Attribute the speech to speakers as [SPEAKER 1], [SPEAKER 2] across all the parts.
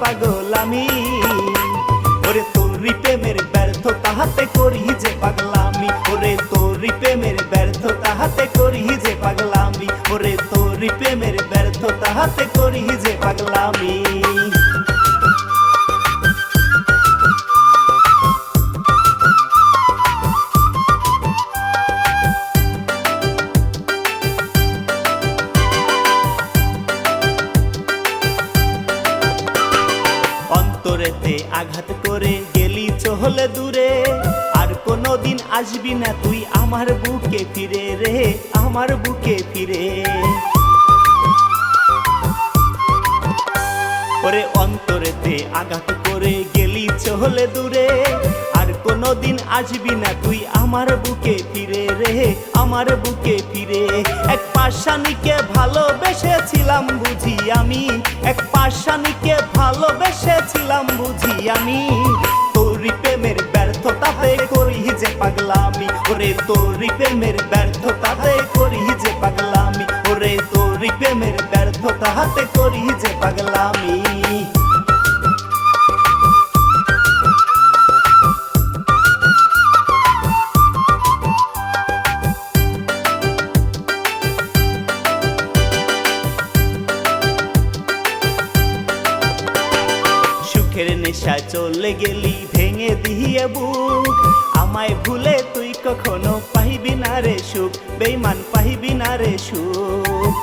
[SPEAKER 1] পাগল আমি। ওরে তোরি প্রেমের ব্যর্থতা হাতে করি যে পাগলামি, ওরে তোরি প্রেমের ব্যর্থতা হাতে করি যে পাগলামি, ওরে তোরি প্রেমের ব্যর্থতা হাতে করি যে পাগলামি। অন্তরেতে আঘাত করে গেলি চহলে দূরে, আর কোনোদিন আসবি না তুই আমার বুকে ফিরে রে, আমার বুকে ফিরে। ওরে অন্তরেতে আঘাত করে গেলি চহলে দূরে, আর কোনোদিন আসবি না তুই আমার বুকে ফিরে রে, আমার বুকে ফিরে। এক পাষাণীকে ভালোবেসেছিলাম বুঝি আমি, এক পাষাণীকে ভালোবেসেছিলাম বুঝি আমি, তোরি প্রেমের ব্যর্থতাতে করি যে পাগলামি, ওরে তোরি প্রেমের ব্যর্থতাতে করি যে পাগলামি, ওরে তোরি প্রেমের ব্যর্থতাতে করি যে পাগলামি। সুখের নেশা চলে গেলি ভেঙে দিয়ে বুক, আমায় ভুলে তুই কখনো পাইবি না রে সুখ, বেঈমান পাইবি না রে সুখ।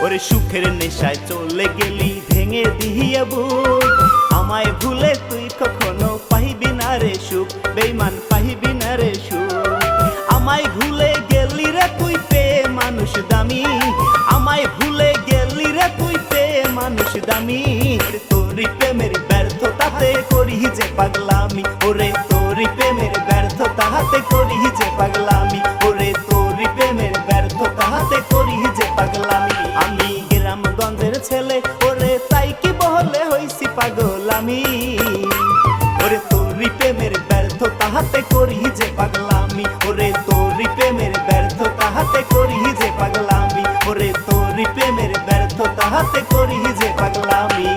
[SPEAKER 1] ওরে সুখের নেশায় চলে গেলি ভেঙে দিয়ে বুক, আমায় ভুলে তুই কখনো পাইবি না রে সুখ, বেঈমান পাইবি না রে সুখ। আমায় ভুলে গেলি রে তুই পেয়ে মানুষ দামি, আমায় ভুলে গেলি রে তুই পেয়ে মানুষ দামি, তোরি প্রেমের ব্যর্থতাতে করি যে পাগলামি, ওরে তোরি প্রেমের ব্যর্থতাতে করি যে পাগলামি, ওরে তোরি প্রেমের ব্যর্থতাতে করি যে পাগলামি। আমি গ্রামগঞ্জের ছেলে, ওরে তাই কি বহলে হইছি পাগল আমি, ওরে তোরি প্রেমের ব্যর্থতাতে করি যে পাগলামি, ওরে তোরি প্রেমের ব্যর্থতাতে করি যে পাগলামি, ওরে তোরি প্রেমের ব্যর্থতাতে করি যে পাগলামি।